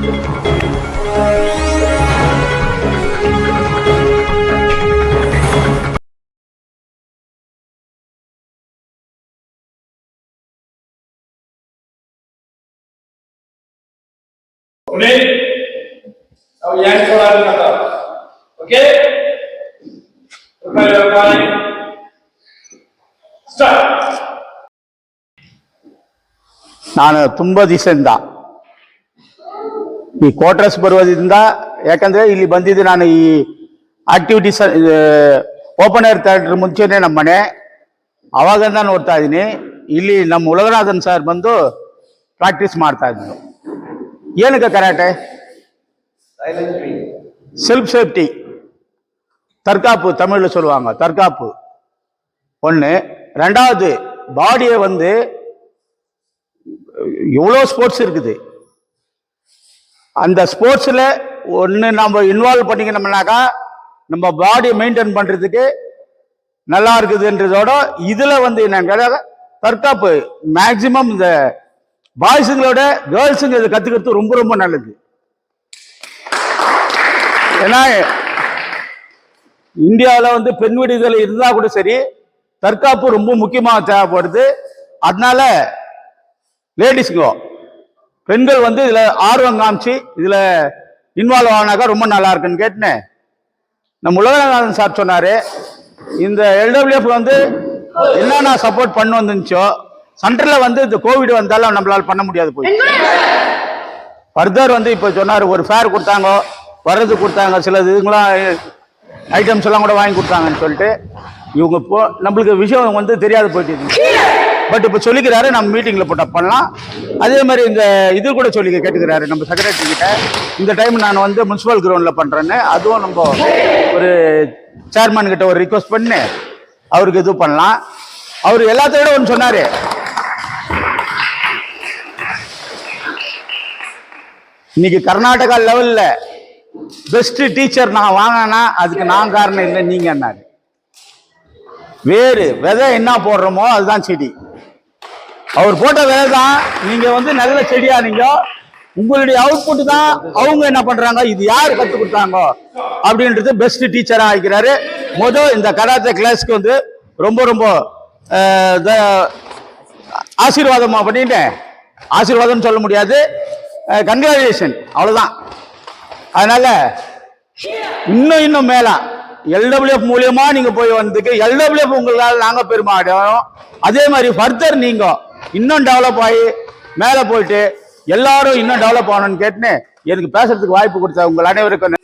Now yang soalan kata, okay? Prepare your mind. Start. ನಾನು ತುಂಬ ದಿವಸದಿಂದ ಈ ಕ್ವಾರ್ಟರ್ಸ್ ಬರುವುದರಿಂದ, ಯಾಕಂದ್ರೆ ಇಲ್ಲಿ ಬಂದಿದ್ದು ನಾನು ಈ ಆಕ್ಟಿವಿಟೀಸ್ ಓಪನ್ ಏರ್ ಥಿಯೇಟರ್ ಮುಂಚೆನೆ ನಮ್ಮ ಮನೆ ಅವಾಗಿಂದ ನೋಡ್ತಾ ಇದ್ದೀನಿ. ಇಲ್ಲಿ ನಮ್ಮ ಉಲಗನಾಥನ್ ಸರ್ ಬಂದು ಪ್ರಾಕ್ಟೀಸ್ ಮಾಡ್ತಾ ಇದ್ರು. ಏನಕ್ಕೆ ಕರಾಟೆ? செல்ஃப் சேஃப்டி, தற்காப்பு, தமிழ்ல சொல்லுவாங்க தற்காப்பு ஒன்று. ரெண்டாவது, பாடியை வந்து எவ்வளோ ஸ்போர்ட்ஸ் இருக்குது, அந்த ஸ்போர்ட்ஸில் ஒன்று நம்ம இன்வால்வ் பண்ணிக்கணும்னாக்கா நம்ம பாடியை மெயின்டைன் பண்ணுறதுக்கு நல்லா இருக்குதுன்றதோட இதில் வந்து என்னன்னு தற்காப்பு மேக்சிமம் இந்த பாய்ஸுங்களோட கேர்ள்ஸுங்க இதை கற்றுக்கிறது ரொம்ப ரொம்ப நல்லது. ஏன்னா இந்தியாவில் வந்து பெண் விடுதலை இருந்தால் கூட சரி, தற்காப்பு ரொம்ப முக்கியமாக தேவைப்படுது. அதனால லேடிஸுங்க, பெண்கள் வந்து இதில் ஆர்வம் காமிச்சு இதில் இன்வால்வ் ஆனாக்கா ரொம்ப நல்லா இருக்குன்னு கேட்டேன். நம்ம உலகநாதன் சார் சொன்னார், இந்த எல்டபிள்யூஎஃப் வந்து என்னென்ன சப்போர்ட் பண்ண வந்துச்சோ சென்டரில் வந்து இந்த கோவிட் வந்தாலும் நம்மளால பண்ண முடியாது. போய் ஃபர்தர் வந்து இப்போ சொன்னார், ஒரு ஃபேர் கொடுத்தாங்க, வர்றது கொடுத்தாங்க, சில இதுங்களாம் ஐட்டம்ஸ் எல்லாம் கூட வாங்கி கொடுத்தாங்கன்னு சொல்லிட்டு இவங்க நம்மளுக்கு விஷயம் வந்து தெரியாது போயிட்டு. பட் இப்போ சொல்லிக்கிறாரு, நம்ம மீட்டிங்கில் போட்ட பண்ணலாம். அதே மாதிரி இந்த இது கூட சொல்லி கேட்டுக்கிறாரு நம்ம செக்ரட்டரி கிட்ட, இந்த டைம் நான் வந்து முனிசிபல் கிரவுண்டில் பண்ணுறேன்னு. அதுவும் நம்ம ஒரு சேர்மன் கிட்ட ஒரு ரிக்வஸ்ட் பண்ணி அவருக்கு இது பண்ணலாம். அவர் எல்லாத்தையோட ஒன்று சொன்னார், இன்னைக்கு கர்நாடகா லெவலில் பெஸ்ட் டீச்சர் நான் வாங்கினா அதுக்கு நான் காரணம் இல்லை, நீங்க என்னாரு. வேறு விதை என்ன போடுறோமோ அதுதான் செடி. அவர் போட்ட விதை தான் நீங்க வந்து நல்ல செடியா, நீங்க உங்களுடைய அவுட்புட் தான் அவங்க என்ன பண்றாங்க, இது யார் கற்றுக் கொடுத்தாங்க அப்படின்றது பெஸ்ட் டீச்சரா ஆகிக்கிறாரு. இந்த கராத்தே கிளாஸ்க்கு வந்து ரொம்ப ரொம்ப ஆசீர்வாதமா பண்ணிட்டேன். ஆசீர்வாதம் சொல்ல முடியாது, கங்க்ராச்சுலேஷன், அவ்வளவுதான். அதனால இன்னும் மேல எல்டபிள்யூஎஃப் மூலியமா நீங்க போய் வந்ததுக்கு எல்டபிள்யூஎஃப் உங்களால் நாங்க பெருமாடும். அதே மாதிரி ஃபர்தர் நீங்க இன்னும் டெவலப் ஆகி மேல போயிட்டு எல்லாரும் இன்னும் டெவலப் ஆகணும்னு கேட்டுன்னு எனக்கு பேசுறதுக்கு வாய்ப்பு கொடுத்த உங்கள் அனைவருக்கும்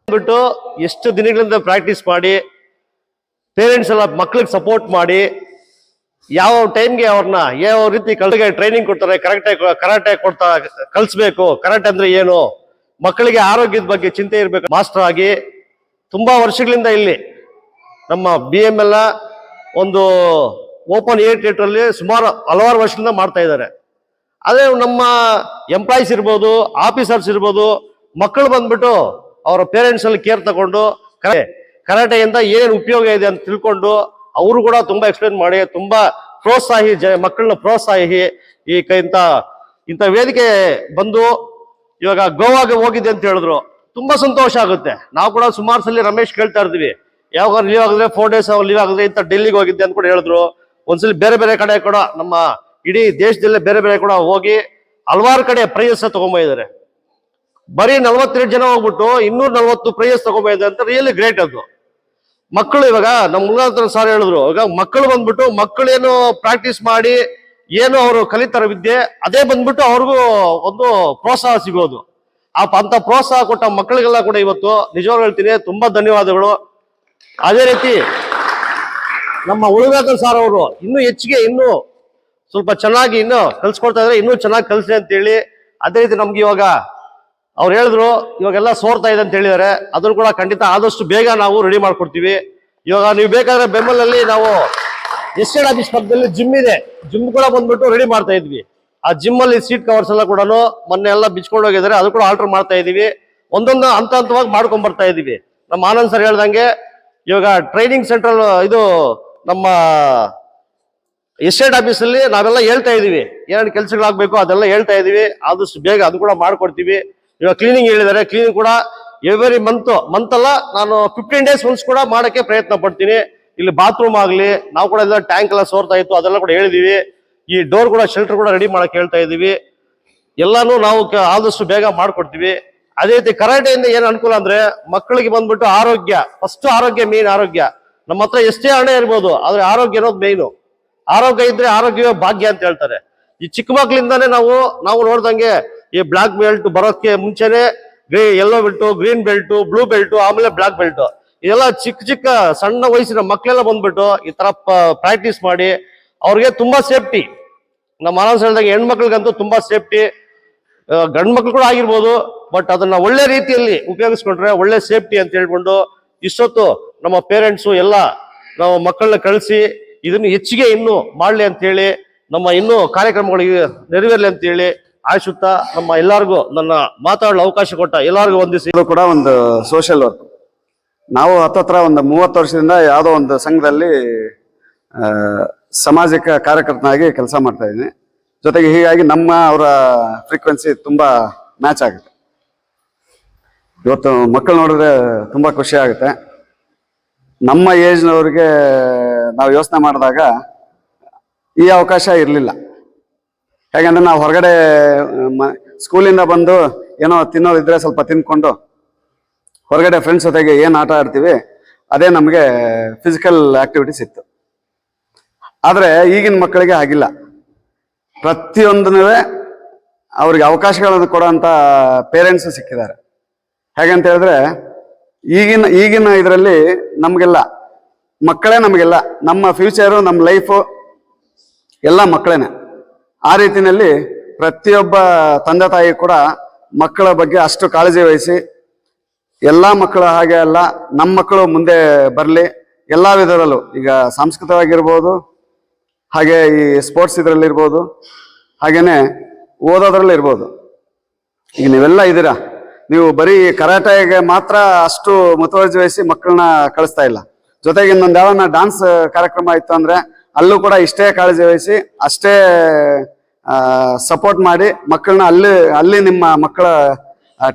ಬಿಟ್ಟು ಎಷ್ಟು ದಿನಗಳಿಂದ ಪ್ರಾಕ್ಟೀಸ್ ಮಾಡಿ ಪೇರೆಂಟ್ಸ್ ಎಲ್ಲ ಮಕ್ಕಳಿಗೆ ಸಪೋರ್ಟ್ ಮಾಡಿ ಯಾವ ಟೈಮ್ಗೆ ಅವ್ರನ್ನ ಯಾವ ರೀತಿ ಟ್ರೈನಿಂಗ್ ಕೊಡ್ತಾರೆ, ಕರಾಟೆ ಕೊಡ್ತಾ ಕಲಿಸ್ಬೇಕು. ಕರಾಟೆ ಅಂದ್ರೆ ಏನು, ಮಕ್ಕಳಿಗೆ ಆರೋಗ್ಯದ ಬಗ್ಗೆ ಚಿಂತೆ ಇರಬೇಕು. ಮಾಸ್ಟರ್ ಆಗಿ ತುಂಬಾ ವರ್ಷಗಳಿಂದ ಇಲ್ಲಿ ನಮ್ಮ BML ಒಂದು ಓಪನ್ ಏರ್ ಥಿಯೇಟರ್ ಅಲ್ಲಿ ಸುಮಾರು ಹಲವಾರು ವರ್ಷದಿಂದ ಮಾಡ್ತಾ ಇದ್ದಾರೆ. ಅದೇ ನಮ್ಮ ಎಂಪ್ಲಾಯೀಸ್ ಇರ್ಬೋದು, ಆಫೀಸರ್ಸ್ ಇರ್ಬೋದು, ಮಕ್ಕಳು ಬಂದ್ಬಿಟ್ಟು ಅವರ ಪೇರೆಂಟ್ಸ್ ಅಲ್ಲಿ ಕೇರ್ ತಗೊಂಡು ಕರಾಟೆಯಿಂದ ಏನೇನು ಉಪಯೋಗ ಇದೆ ಅಂತ ತಿಳ್ಕೊಂಡು ಅವರು ಕೂಡ ತುಂಬಾ ಎಕ್ಸ್ಪ್ಲೇನ್ ಮಾಡಿ ತುಂಬಾ ಪ್ರೋತ್ಸಾಹಿ ಮಕ್ಕಳನ್ನ ಪ್ರೋತ್ಸಾಹಿ ಇಂಥ ವೇದಿಕೆ ಬಂದು ಇವಾಗ ಗೋವಾಗೆ ಹೋಗಿದೆ ಅಂತ ಹೇಳಿದ್ರು. ತುಂಬಾ ಸಂತೋಷ ಆಗುತ್ತೆ. ನಾವು ಕೂಡ ಸುಮಾರು ಸಲ ರಮೇಶ್ ಕೇಳ್ತಾ ಇರ್ತೀವಿ, ಯಾವಾಗ ಲೀವ್ ಆಗಿದ್ರೆ 4 days ಲೀವ್ ಆಗಿದ್ರೆ ಇಂಥ ಡೆಲ್ಲಿಗೆ ಹೋಗಿದ್ದೆ ಅಂತ ಕೂಡ ಹೇಳಿದ್ರು. ಒಂದ್ಸಲಿ ಬೇರೆ ಬೇರೆ ಕಡೆ ಕೂಡ ನಮ್ಮ ಇಡೀ ದೇಶದಲ್ಲೇ ಬೇರೆ ಬೇರೆ ಕೂಡ ಹೋಗಿ ಹಲವಾರು ಕಡೆ ಪ್ರೈಸ್ ತಗೊಂಡಿದ್ದಾರೆ. ಬರೀ 42 ಜನ ಹೋಗ್ಬಿಟ್ಟು 240 ಪ್ರೈಸ್ ತಗೊಂಡಿದ್ದಾರೆ ಅಂತ ರಿಯಲಿ ಗ್ರೇಟ್. ಅದು ಮಕ್ಕಳು ಇವಾಗ ನಮ್ಮ ಮುಲ್ಲಾಂತರ ಸಾರ್ ಹೇಳಿದ್ರು, ಈಗ ಮಕ್ಕಳು ಬಂದ್ಬಿಟ್ಟು ಮಕ್ಕಳೇನು ಪ್ರಾಕ್ಟೀಸ್ ಮಾಡಿ ಏನು ಅವರು ಕಲಿತಾರ ವಿದ್ಯೆ, ಅದೇ ಬಂದ್ಬಿಟ್ಟು ಅವ್ರಿಗೂ ಒಂದು ಪ್ರೋತ್ಸಾಹ ಸಿಗೋದು. ಅಂತ ಪ್ರೋತ್ಸಾಹ ಕೊಟ್ಟ ಮಕ್ಕಳಿಗೆಲ್ಲ ಕೂಡ ಇವತ್ತು ನಿಜವಾಗ್ಲೂ ಹೇಳ್ತೀನಿ ತುಂಬಾ ಧನ್ಯವಾದಗಳು. ಅದೇ ರೀತಿ ನಮ್ಮ ಉಲಗನಾಥನ್ ಸಾರ್ ಅವರು ಇನ್ನೂ ಹೆಚ್ಚಿಗೆ ಇನ್ನೂ ಸ್ವಲ್ಪ ಚೆನ್ನಾಗಿ ಇನ್ನೂ ಕಲ್ಸ್ಕೊಡ್ತಾ ಇದ್ರೆ ಇನ್ನೂ ಚೆನ್ನಾಗಿ ಕಲ್ಸಿ ಅಂತ ಹೇಳಿ. ಅದೇ ರೀತಿ ನಮ್ಗೆ ಇವಾಗ ಅವ್ರು ಹೇಳಿದ್ರು ಇವಾಗೆಲ್ಲ ಸೋರ್ತಾ ಇದೆ ಅಂತ ಹೇಳಿದಾರೆ, ಅದನ್ನು ಕೂಡ ಖಂಡಿತ ಆದಷ್ಟು ಬೇಗ ನಾವು ರೆಡಿ ಮಾಡ್ಕೊಡ್ತೀವಿ. ಇವಾಗ ನೀವು ಬೇಕಾದ್ರೆ ಬೆಂಬಲಲ್ಲಿ ನಾವು ಎಸ್ಟೇಟ್ ಆಫೀಸ್ ಪಕ್ಕದಲ್ಲಿ ಜಿಮ್ ಇದೆ, ಜಿಮ್ ಕೂಡ ಬಂದ್ಬಿಟ್ಟು ರೆಡಿ ಮಾಡ್ತಾ ಇದ್ವಿ. ಆ ಜಿಮ್ ಅಲ್ಲಿ ಸೀಟ್ ಕವರ್ಸ್ ಎಲ್ಲ ಕೂಡ ಮೊನ್ನೆ ಎಲ್ಲ ಬಿಚ್ಕೊಂಡು ಹೋಗಿದ್ದಾರೆ, ಅದು ಕೂಡ ಆಲ್ಟರ್ ಮಾಡ್ತಾ ಇದೀವಿ. ಒಂದೊಂದು ಹಂತವಾಗಿ ಮಾಡ್ಕೊಂಡ್ ಬರ್ತಾ ಇದೀವಿ. ನಮ್ಮ ಆನಂದ್ ಸರ್ ಹೇಳ್ದಂಗೆ ಇವಾಗ ಟ್ರೈನಿಂಗ್ ಸೆಂಟ್ರಲ್ ಇದು ನಮ್ಮ ಎಸ್ಟೇಟ್ ಆಫೀಸ್ ಅಲ್ಲಿ ನಾವೆಲ್ಲ ಹೇಳ್ತಾ ಇದೀವಿ, ಏನೇನು ಕೆಲಸಗಳಾಗಬೇಕು ಅದೆಲ್ಲ ಹೇಳ್ತಾ ಇದೀವಿ. ಆದಷ್ಟು ಬೇಗ ಅದು ಕೂಡ ಮಾಡ್ಕೊಡ್ತೀವಿ. ಇವಾಗ ಕ್ಲೀನಿಂಗ್ ಹೇಳಿದ್ದಾರೆ, ಕ್ಲೀನಿಂಗ್ ಕೂಡ ಎವ್ರಿ ಮಂತ್ ಅಲ್ಲ, ನಾನು 15 days ಒನ್ಸ್ ಕೂಡ ಮಾಡಕ್ಕೆ ಪ್ರಯತ್ನ ಪಡ್ತೀನಿ. ಇಲ್ಲಿ ಬಾತ್ರೂಮ್ ಆಗ್ಲಿ, ನಾವು ಕೂಡ ಎಲ್ಲ ಟ್ಯಾಂಕ್ ಎಲ್ಲ ಸೋರ್ತಾ ಇತ್ತು, ಅದೆಲ್ಲ ಕೂಡ ಹೇಳಿದೀವಿ. ಈ ಡೋರ್ ಕೂಡ ಶೆಲ್ಟರ್ ಕೂಡ ರೆಡಿ ಮಾಡಕ್ ಹೇಳ್ತಾ ಇದೀವಿ. ಎಲ್ಲಾನು ನಾವು ಆದಷ್ಟು ಬೇಗ ಮಾಡ್ಕೊಡ್ತೀವಿ. ಅದೇ ರೀತಿ ಕರಾಟೆಯಿಂದ ಏನ್ ಅನುಕೂಲ ಅಂದ್ರೆ ಮಕ್ಕಳಿಗೆ ಬಂದ್ಬಿಟ್ಟು ಆರೋಗ್ಯ, ಫಸ್ಟ್ ಆರೋಗ್ಯ ಮೇನ್. ಆರೋಗ್ಯ ನಮ್ಮ ಹತ್ರ ಎಷ್ಟೇ ಹಣ ಇರ್ಬೋದು, ಆದ್ರೆ ಆರೋಗ್ಯ ಅನ್ನೋದು ಮೇಯ್ನು. ಆರೋಗ್ಯ ಇದ್ರೆ ಆರೋಗ್ಯವೇ ಭಾಗ್ಯ ಅಂತ ಹೇಳ್ತಾರೆ. ಈ ಚಿಕ್ಕ ಮಕ್ಳಿಂದಾನೇ ನಾವು ನೋಡ್ದಂಗೆ ಈ ಬ್ಲಾಕ್ ಬೆಲ್ಟ್ ಬರೋಕ್ಕೆ ಮುಂಚೆನೆ yellow belt, green belt, blue belt, ಆಮೇಲೆ ಬ್ಲಾಕ್ ಬೆಲ್ಟ್, ಇದೆಲ್ಲ ಚಿಕ್ಕ ಸಣ್ಣ ವಯಸ್ಸಿನ ಮಕ್ಕಳೆಲ್ಲ ಬಂದ್ಬಿಟ್ಟು ಈ ತರ ಪ್ರಾಕ್ಟೀಸ್ ಮಾಡಿ ಅವ್ರಿಗೆ ತುಂಬಾ ಸೇಫ್ಟಿ. ನಮ್ಮ ಆನಂದ್ ಹೇಳ್ದಂಗೆ ಹೆಣ್ಮಕ್ಳಿಗಂತೂ ತುಂಬಾ ಸೇಫ್ಟಿ, ಗಂಡು ಮಕ್ಳು ಕೂಡ ಆಗಿರ್ಬೋದು. ಬಟ್ ಅದನ್ನ ಒಳ್ಳೆ ರೀತಿಯಲ್ಲಿ ಉಪಯೋಗಿಸ್ಕೊಂಡ್ರೆ ಒಳ್ಳೆ ಸೇಫ್ಟಿ ಅಂತ ಹೇಳ್ಕೊಂಡು ಇಷ್ಟೊತ್ತು ನಮ್ಮ ಪೇರೆಂಟ್ಸು ಎಲ್ಲ ನಾವು ಮಕ್ಕಳನ್ನ ಕಳಿಸಿ ಇದನ್ನು ಹೆಚ್ಚಿಗೆ ಇನ್ನೂ ಮಾಡ್ಲಿ ಅಂತ ಹೇಳಿ, ನಮ್ಮ ಇನ್ನೂ ಕಾರ್ಯಕ್ರಮಗಳಿಗೆ ನೆರವೇರ್ಲಿ ಅಂತ ಹೇಳಿ ಆಶಿಸುತ್ತಾ ನಮ್ಮ ಎಲ್ಲರಿಗೂ ನನ್ನ ಮಾತಾಡಲು ಅವಕಾಶ ಕೊಟ್ಟ ಎಲ್ಲರಿಗೂ ವಂದಿಸಿ. ಇದು ಕೂಡ ಒಂದು ಸೋಷಿಯಲ್ ವರ್ಕ್. ನಾವು ಹತ್ತತ್ರ ಒಂದು 30 ವರ್ಷದಿಂದ ಯಾವುದೋ ಒಂದು ಸಂಘದಲ್ಲಿ ಸಾಮಾಜಿಕ ಕಾರ್ಯಕರ್ತನಾಗಿ ಕೆಲಸ ಮಾಡ್ತಾ ಇದ್ದೀನಿ. ಜೊತೆಗೆ ಹೀಗಾಗಿ ಅವರ ಫ್ರೀಕ್ವೆನ್ಸಿ ತುಂಬಾ ಮ್ಯಾಚ್ ಆಗುತ್ತೆ. ಇವತ್ತು ಮಕ್ಕಳು ನೋಡಿದ್ರೆ ತುಂಬಾ ಖುಷಿ ಆಗುತ್ತೆ. ನಮ್ಮ ಏಜ್ನವ್ರಿಗೆ ನಾವು ಯೋಚನೆ ಮಾಡಿದಾಗ ಈ ಅವಕಾಶ ಇರಲಿಲ್ಲ. ಹೇಗಂದ್ರೆ ನಾವು ಹೊರಗಡೆ ಸ್ಕೂಲಿಂದ ಬಂದು ಏನೋ ತಿನ್ನೋದಿದ್ರೆ ಸ್ವಲ್ಪ ತಿನ್ಕೊಂಡು ಹೊರಗಡೆ ಫ್ರೆಂಡ್ಸ್ ಜೊತೆಗೆ ಏನು ಆಟ ಆಡ್ತೀವಿ ಅದೇ ನಮಗೆ ಫಿಸಿಕಲ್ ಆಕ್ಟಿವಿಟೀಸ್ ಇತ್ತು. ಆದರೆ ಈಗಿನ ಮಕ್ಕಳಿಗೆ ಆಗಿಲ್ಲ. ಪ್ರತಿಯೊಂದೂ ಅವ್ರಿಗೆ ಅವಕಾಶಗಳನ್ನು ಕೊಡೋಂಥ ಪೇರೆಂಟ್ಸ್ ಸಿಕ್ಕಿದ್ದಾರೆ. ಹೇಗಂತ ಹೇಳಿದ್ರೆ ಈಗಿನ ಇದರಲ್ಲಿ ನಮಗೆಲ್ಲ ಮಕ್ಕಳೇ, ನಮಗೆಲ್ಲ ನಮ್ಮ ಫ್ಯೂಚರು, ನಮ್ಮ ಲೈಫು ಎಲ್ಲ ಮಕ್ಕಳೇನೆ. ಆ ರೀತಿಯಲ್ಲಿ ಪ್ರತಿಯೊಬ್ಬ ತಂದೆ ತಾಯಿ ಕೂಡ ಮಕ್ಕಳ ಬಗ್ಗೆ ಅಷ್ಟು ಕಾಳಜಿ ವಹಿಸಿ, ಎಲ್ಲ ಮಕ್ಕಳು ಹಾಗೆ ಅಲ್ಲ, ನಮ್ಮ ಮಕ್ಕಳು ಮುಂದೆ ಬರಲಿ ಎಲ್ಲ ವಿಧದಲ್ಲೂ. ಈಗ ಸಾಂಸ್ಕೃತಿಕವಾಗಿರ್ಬೋದು, ಹಾಗೆ ಈ ಸ್ಪೋರ್ಟ್ಸ್ ಇದರಲ್ಲಿರ್ಬೋದು, ಹಾಗೇನೆ ಓದೋದ್ರಲ್ಲಿ ಇರ್ಬೋದು. ಈಗ ನೀವೆಲ್ಲ ಇದ್ದೀರಾ, ನೀವು ಬರೀ ಕರಾಟೆಗೆ ಮಾತ್ರ ಅಷ್ಟು ಮುತುವರ್ಜಿ ವಹಿಸಿ ಮಕ್ಕಳನ್ನ ಕಳಿಸ್ತಾ ಇಲ್ಲ. ಜೊತೆಗೆ ಇನ್ನೊಂದು ಯಾವನ್ನ ಡಾನ್ಸ್ ಕಾರ್ಯಕ್ರಮ ಇತ್ತು ಅಂದ್ರೆ ಅಲ್ಲೂ ಕೂಡ ಇಷ್ಟೇ ಕಾಳಜಿ ವಹಿಸಿ, ಅಷ್ಟೇ ಸಪೋರ್ಟ್ ಮಾಡಿ ಮಕ್ಕಳನ್ನ ಅಲ್ಲಿ ನಿಮ್ಮ ಮಕ್ಕಳ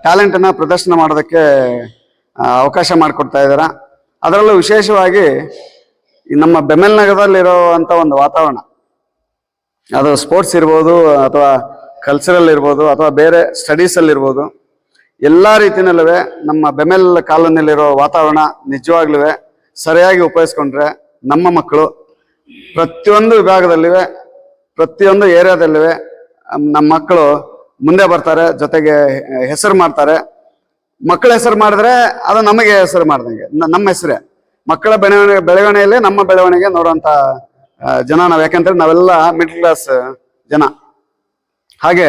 ಟ್ಯಾಲೆಂಟನ್ನ ಪ್ರದರ್ಶನ ಮಾಡೋದಕ್ಕೆ ಅವಕಾಶ ಮಾಡಿಕೊಡ್ತಾ ಇದ್ದೀರಾ. ಅದರಲ್ಲೂ ವಿಶೇಷವಾಗಿ ನಮ್ಮ ಬೆಮೆಲ್ ನಗರದಲ್ಲಿರುವಂಥ ಒಂದು ವಾತಾವರಣ, ಅದು ಸ್ಪೋರ್ಟ್ಸ್ ಇರ್ಬೋದು ಅಥವಾ ಕಲ್ಚರಲ್ ಇರ್ಬೋದು ಅಥವಾ ಬೇರೆ ಸ್ಟಡೀಸಲ್ಲಿರ್ಬೋದು, ಎಲ್ಲ ರೀತಿಯಲ್ಲೂ ನಮ್ಮ ಬೆಮೆಲ್ ಕಾಲೋನಿಯಲ್ಲಿರೋ ವಾತಾವರಣ ನಿಜವಾಗ್ಲೂ ಸರಿಯಾಗಿ ಉಪಯೋಗಿಸ್ಕೊಂಡ್ರೆ ನಮ್ಮ ಮಕ್ಕಳು ಪ್ರತಿಯೊಂದು ವಿಭಾಗದಲ್ಲಿವೆ, ಪ್ರತಿಯೊಂದು ಏರಿಯಾದಲ್ಲಿವೆ ನಮ್ಮ ಮಕ್ಕಳು ಮುಂದೆ ಬರ್ತಾರೆ, ಜೊತೆಗೆ ಹೆಸರು ಮಾಡ್ತಾರೆ. ಮಕ್ಕಳ ಹೆಸರು ಮಾಡಿದ್ರೆ ಅದು ನಮಗೆ ಹೆಸರು ಮಾಡ್ದಂಗೆ, ನಮ್ಮ ಹೆಸರೇ. ಮಕ್ಕಳ ಬೆಳವಣಿಗೆಯಲ್ಲಿ ನಮ್ಮ ಬೆಳವಣಿಗೆ ನೋಡುವಂಥ ಜನ ನಾವು. ಯಾಕಂದ್ರೆ ನಾವೆಲ್ಲ ಮಿಡ್ಲ್ ಕ್ಲಾಸ್ ಜನ. ಹಾಗೆ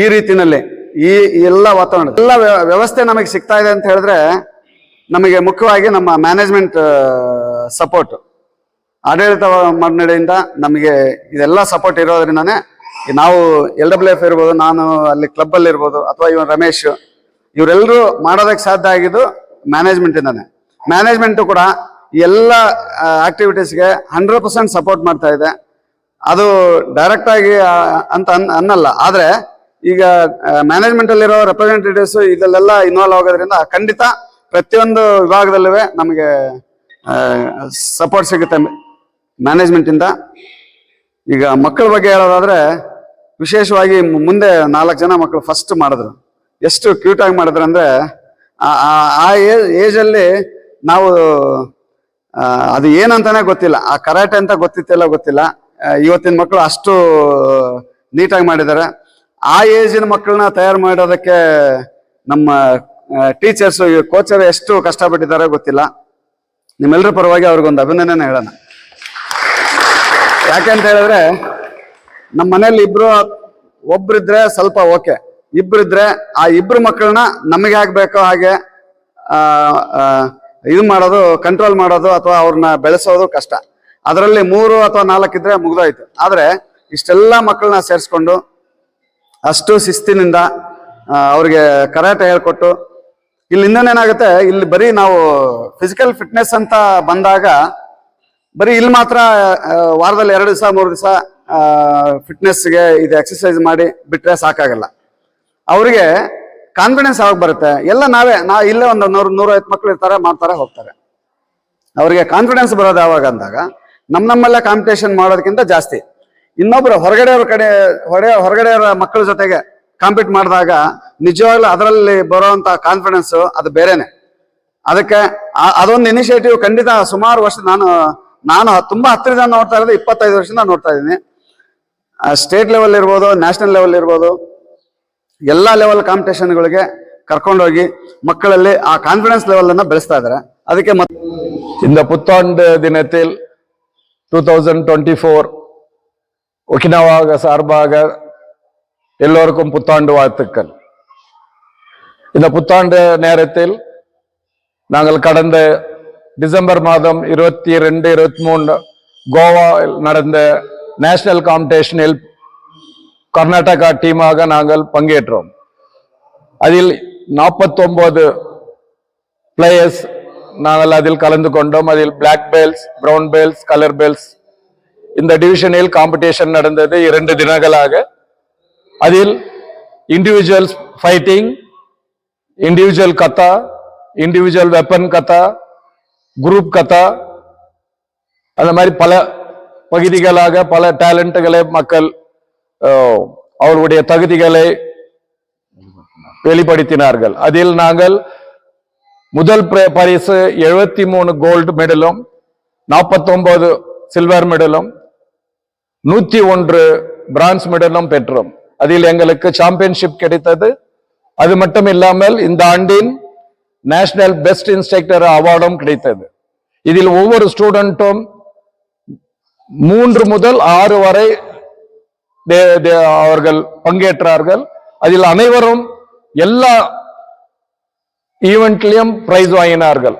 ಈ ರೀತಿಯಲ್ಲಿ ಈ ಎಲ್ಲ ವಾತಾವರಣ, ಎಲ್ಲ ವ್ಯವಸ್ಥೆ ನಮಗೆ ಸಿಗ್ತಾ ಇದೆ ಅಂತ ಹೇಳಿದ್ರೆ ನಮಗೆ ಮುಖ್ಯವಾಗಿ ನಮ್ಮ ಮ್ಯಾನೇಜ್ಮೆಂಟ್ ಸಪೋರ್ಟ್, ಆಡಳಿತ ಮಂಡಳಿಯಿಂದ ನಮಗೆ ಇದೆಲ್ಲ ಸಪೋರ್ಟ್ ಇರೋದ್ರಿಂದಾನೇ ನಾವು LWF ಇರ್ಬೋದು, ನಾನು ಅಲ್ಲಿ ಕ್ಲಬ್ಬಲ್ಲಿ ಇರ್ಬೋದು, ಅಥವಾ ಇವನ್ ರಮೇಶ್, ಇವರೆಲ್ಲರೂ ಮಾಡೋದಕ್ಕೆ ಸಾಧ್ಯ ಆಗಿದ್ದು ಮ್ಯಾನೇಜ್ಮೆಂಟಿಂದಾನೆ. ಮ್ಯಾನೇಜ್ಮೆಂಟು ಕೂಡ ಎಲ್ಲ ಆಕ್ಟಿವಿಟೀಸ್ಗೆ 100% ಸಪೋರ್ಟ್ ಮಾಡ್ತಾ ಇದೆ. ಅದು ಡೈರೆಕ್ಟ್ ಆಗಿ ಅಂತ ಅನ್ನಲ್ಲ, ಆದರೆ ಈಗ ಮ್ಯಾನೇಜ್ಮೆಂಟಲ್ಲಿರೋ ರೆಪ್ರೆಸೆಂಟೇಟಿವ್ಸ್ ಇದರಲ್ಲೆಲ್ಲ ಇನ್ವಾಲ್ವ್ ಆಗೋದ್ರಿಂದ ಖಂಡಿತ ಪ್ರತಿಯೊಂದು ವಿಭಾಗದಲ್ಲೂ ನಮಗೆ ಸಪೋರ್ಟ್ ಸಿಗುತ್ತೆ ಮ್ಯಾನೇಜ್ಮೆಂಟಿಂದ. ಈಗ ಮಕ್ಕಳ ಬಗ್ಗೆ ಹೇಳೋದಾದ್ರೆ ವಿಶೇಷವಾಗಿ ಮುಂದೆ 4 ಜನ ಮಕ್ಕಳು ಫಸ್ಟ್ ಮಾಡಿದ್ರು. ಎಷ್ಟು ಕ್ಯೂಟಾಗಿ ಮಾಡಿದ್ರು ಅಂದರೆ ಆ ಏಜಲ್ಲಿ ನಾವು ಅದು ಏನಂತಾನೆ ಗೊತ್ತಿಲ್ಲ, ಆ ಕರಾಟೆ ಅಂತ ಗೊತ್ತಿಲ್ಲ ಇವತ್ತಿನ ಮಕ್ಕಳು ಅಷ್ಟು ನೀಟಾಗಿ ಮಾಡಿದ್ದಾರೆ. ಆ ಏಜಿನ ಮಕ್ಕಳನ್ನ ತಯಾರು ಮಾಡೋದಕ್ಕೆ ನಮ್ಮ ಟೀಚರ್ಸ್, ಕೋಚರ್ ಎಷ್ಟು ಕಷ್ಟಪಟ್ಟಿದ್ದಾರೆ ಗೊತ್ತಿಲ್ಲ. ನಿಮ್ಮೆಲ್ಲರ ಪರವಾಗಿ ಅವ್ರಿಗೊಂದು ಅಭಿನಂದನೆ ಹೇಳೋಣ. ಯಾಕೆಂತ ಹೇಳಿದ್ರೆ ನಮ್ಮ ಮನೇಲಿ ಒಬ್ರಿದ್ರೆ ಸ್ವಲ್ಪ ಓಕೆ, ಇಬ್ರಿದ್ರೆ ಆ ಇಬ್ರು ಮಕ್ಕಳನ್ನ ನಮಗೆ ಆಗ್ಬೇಕೋ ಹಾಗೆ ಇದು ಮಾಡೋದು, ಕಂಟ್ರೋಲ್ ಮಾಡೋದು ಅಥವಾ ಅವ್ರನ್ನ ಬೆಳೆಸೋದು ಕಷ್ಟ. ಅದರಲ್ಲಿ 3 ಅಥವಾ 4 ಇದ್ರೆ ಮುಗ್ದೋಯ್ತು. ಆದ್ರೆ ಇಷ್ಟೆಲ್ಲ ಮಕ್ಕಳನ್ನ ಸೇರಿಸ್ಕೊಂಡು ಅಷ್ಟು ಶಿಸ್ತಿನಿಂದ ಅವ್ರಿಗೆ ಕರಾಟೆ ಹೇಳ್ಕೊಟ್ಟು, ಇಲ್ಲಿ ಇನ್ನೊಂದೇನಾಗುತ್ತೆ, ಇಲ್ಲಿ ಬರೀ ನಾವು ಫಿಸಿಕಲ್ ಫಿಟ್ನೆಸ್ ಅಂತ ಬಂದಾಗ ಬರೀ ಇಲ್ಲಿ ಮಾತ್ರ ವಾರದಲ್ಲಿ 2 ದಿವಸ 3 ದಿವಸ ಫಿಟ್ನೆಸ್ಗೆ ಇದು ಎಕ್ಸರ್ಸೈಸ್ ಮಾಡಿ ಬಿಟ್ರೆ ಸಾಕಾಗಲ್ಲ. ಅವ್ರಿಗೆ ಕಾನ್ಫಿಡೆನ್ಸ್ ಯಾವಾಗ ಬರುತ್ತೆ? ಎಲ್ಲ ನಾ ಇಲ್ಲೇ ಒಂದು 100-150 ಮಕ್ಳು ಇರ್ತಾರೆ, ಮಾಡ್ತಾರೆ, ಹೋಗ್ತಾರೆ. ಅವ್ರಿಗೆ ಕಾನ್ಫಿಡೆನ್ಸ್ ಬರೋದು ಯಾವಾಗ ಅಂದಾಗ ನಮ್ಮಲ್ಲೇ ಕಾಂಪಿಟೇಷನ್ ಮಾಡೋದಕ್ಕಿಂತ ಜಾಸ್ತಿ ಇನ್ನೊಬ್ರು ಹೊರಗಡೆಯವರ ಮಕ್ಕಳ ಜೊತೆಗೆ ಕಾಂಪೀಟ್ ಮಾಡಿದಾಗ ನಿಜವಾಗ್ಲೂ ಅದರಲ್ಲಿ ಬರುವಂತ ಕಾನ್ಫಿಡೆನ್ಸ್ ಅದು ಬೇರೆನೆ. ಅದಕ್ಕೆ ಅದೊಂದು ಇನಿಷಿಯೇಟಿವ್ ಖಂಡಿತ ಸುಮಾರು ವರ್ಷ ನಾನು ತುಂಬಾ ಹತ್ತಿರದಿಂದ ನೋಡ್ತಾ ಇರೋದು 25 ವರ್ಷದಿಂದ ನೋಡ್ತಾ ಇದ್ದೀನಿ. ಸ್ಟೇಟ್ ಲೆವೆಲ್ ಇರ್ಬೋದು, ನ್ಯಾಷನಲ್ ಲೆವೆಲ್ ಇರ್ಬೋದು, ಎಲ್ಲಾ ಲೆವೆಲ್ ಕಾಂಪಿಟೇಷನ್ಗಳಿಗೆ ಕರ್ಕೊಂಡೋಗಿ ಮಕ್ಕಳಲ್ಲಿ ಆ ಕಾನ್ಫಿಡೆನ್ಸ್ ಲೆವೆಲ್ ಅನ್ನ ಬೆಳೆಸ್ತಾ ಇದ್ದಾರೆ. ಅದಕ್ಕೆ இந்த புத்தாண்டு தினத்தில் 2024 ஒகினாவா சார்பாக எல்லோருக்கும் புத்தாண்டு வாழ்த்துக்கள். இந்த புத்தாண்டு நேரத்தில் நாங்கள் கடந்த டிசம்பர் மாதம் 22-23 கோவாவில் நடந்த நேஷனல் காம்படிஷனில் கர்நாடகா டீமாக நாங்கள் பங்கேற்றோம். அதில் 49 பிளேயர்ஸ் நாங்கள் அதில் கலந்து கொண்டோம். அதில் black belts, brown belts, colour belts, இந்த டிவிஷனில் காம்படிஷன் நடந்தது 2 தினங்களாக. அதில் individual fighting, individual kata, individual weapon kata, group kata, அந்த மாதிரி பல பகுதிகளாக பல டேலண்ட்களை மக்கள் அவர்களுடைய தகுதிகளை வெளிப்படுத்தினார்கள். அதில் நாங்கள் முதல் பரிசு 73 கோல்டு மெடலும், 49 சில்வர் மெடலும், 101 பிரான்ஸ் மெடலும் பெற்றோம். அதில் எங்களுக்கு சாம்பியன்ஷிப் கிடைத்தது. அது மட்டும் இல்லாமல் இந்த ஆண்டின் நேஷனல் பெஸ்ட் இன்ஸ்ட்ரக்டர் அவார்டும் கிடைத்தது. இதில் ஒவ்வொரு ஸ்டூடெண்ட்டும் 3 முதல் 6 வரை அவர்கள் பங்கேற்றார்கள். அதில் அனைவரும் எல்லா ஈவெண்ட்லயும் பிரைஸ் வாங்கினார்கள்.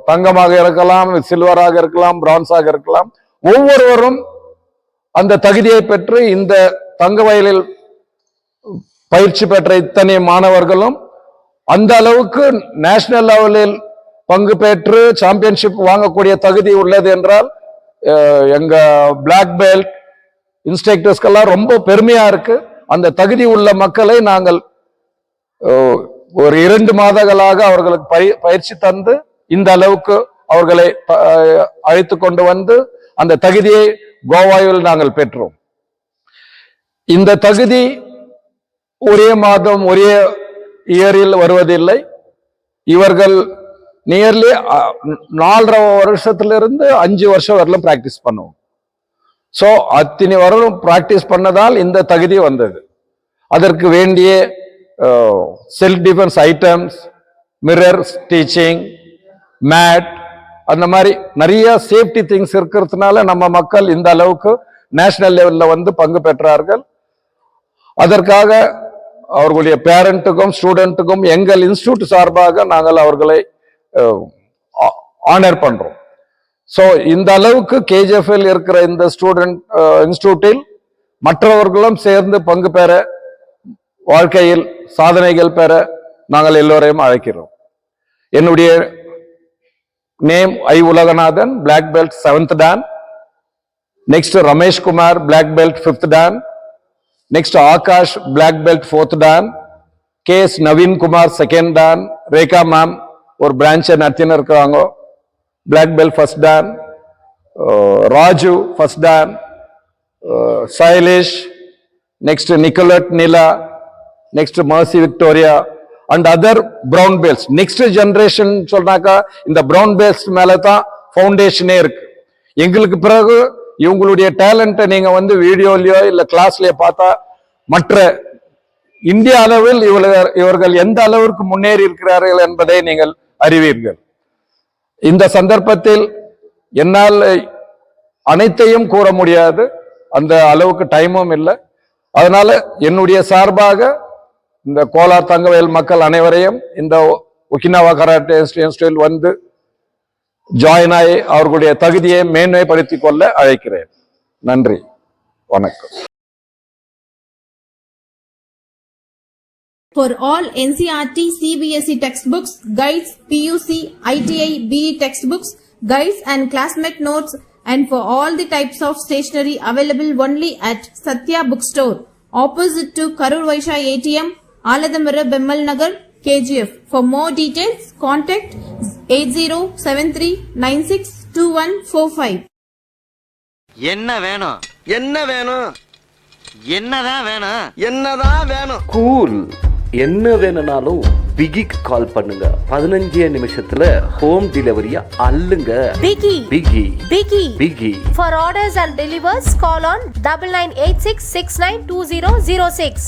தங்கமாக இருக்கலாம், சில்வராக இருக்கலாம், பிரான்ஸாக இருக்கலாம். ஒவ்வொருவரும் அந்த தகுதியை பெற்று இந்த தங்க வயலில் பயிற்சி பெற்ற இத்தனை மாணவர்களும் அந்த அளவுக்கு நேஷனல் லெவலில் பங்கு பெற்று சாம்பியன்ஷிப் வாங்கக்கூடிய தகுதி உள்ளது என்றால் எங்க பிளாக் பெல்ட் இன்ஸ்ட்ரக்டர்ஸ்க்கெல்லாம் ரொம்ப பெருமையா இருக்கு. அந்த தகுதி உள்ள மக்களை நாங்கள் ஒரு 2 மாதங்களாக அவர்களுக்கு பயிற்சி தந்து இந்த அளவுக்கு அவர்களை அழைத்து கொண்டு வந்து அந்த தகுதியை கோவாவில் நாங்கள் பெற்றோம். இந்த தகுதி ஒரே மாதம் ஒரே இயரில் வருவதில்லை. இவர்கள் நியர்லி 4.5 வருஷத்திலிருந்து 5 வருஷம் வரலும் பிராக்டிஸ் பண்ணுவோம். சோ அத்தனை வரலும் பிராக்டிஸ் பண்ணதால் இந்த தகுதி வந்தது. அதற்கு வேண்டிய self defence items, mirror teaching, mat, அந்த மாதிரி நிறைய சேஃப்டி திங்ஸ் இருக்கிறதுனால நம்ம மக்கள் இந்த அளவுக்கு நேஷனல் லெவல்ல வந்து பங்கு பெற்றார்கள். அதற்காக அவர்களுடைய பேரண்ட்டுக்கும் ஸ்டூடெண்ட்டுக்கும் எங்கள் இன்ஸ்டிடியூட் சார்பாக நாங்கள் அவர்களை ஆனர் பண்றோம். சோ இந்த அளவுக்கு கேஜிஎஃப்எல் இருக்கிற இந்த இன்ஸ்டிடியூட்டில் மற்றவர்களும் சேர்ந்து பங்கு பெற, வாழ்க்கையில் சாதனைகள் பெற நாங்கள் எல்லோரையும் அழைக்கிறோம். என்னுடைய நேம் ஐ Ulaganathan, black belt 7th dan. Next Ramesh Kumar, black belt 5th dan. Next Akash, black belt 4th dan. KS Naveen Kumar 2nd dan. Rekha ma'am ஒரு பிரான்ச்சை நடத்தின்னு இருக்கிறாங்க, black belt 1st dan. Raju 1st dan. Shailesh, next Nicolette Nila, next Mercy Victoria and other brown belts. Next generation சொன்னாக்கா இந்த brown belts மேலதான் ஃபவுண்டேஷனே இருக்கு. எங்களுக்கு பிறகு இவங்களுடைய டேலண்ட்டை நீங்க வந்து வீடியோலயோ இல்ல கிளாஸ்லயோ பார்த்தா மற்ற இந்திய அளவில் இவர்கள் எந்த அளவிற்கு முன்னேறி இருக்கிறார்கள் என்பதை நீங்கள் அறிவீர்கள். இந்த சந்தர்ப்பத்தில் என்னால் அனைத்தையும் கூற முடியாது. அந்த அளவுக்கு டைமும் இல்லை. அதனால என்னுடைய சார்பாக இந்த கோலார் தங்கவயல் மக்கள் அனைவரையும் இந்த ஒகினாவா கராட்டே இன்ஸ்டிடியூட் வந்து ஜாயின் ஆகி அவர்களுடைய தகுதியை மேன்மைப்படுத்திக் கொள்ள அழைக்கிறேன். நன்றி, வணக்கம். For all NCERT, CBSE textbooks, guides, PUC, ITI, BE textbooks, guides and classmate notes, and for all the types of stationery available only at Satya Bookstore, opposite to Karur Vaishya ATM, Aladamara, Bemmal Nagar, KGF. For more details, contact 8073962145. என்ன வேணும் என்ன வேணும் என்னதான் வேணும் என்னதான் வேணும் cool. என்ன வேணும்னாலும் பிகிக்கு கால் பண்ணுங்க. 15 நிமிஷத்துல ஹோம் டெலிவரியா அள்ளுங்க. Biggie. பிகி Biggie. பிகி. For orders and delivers, call on 9986692006.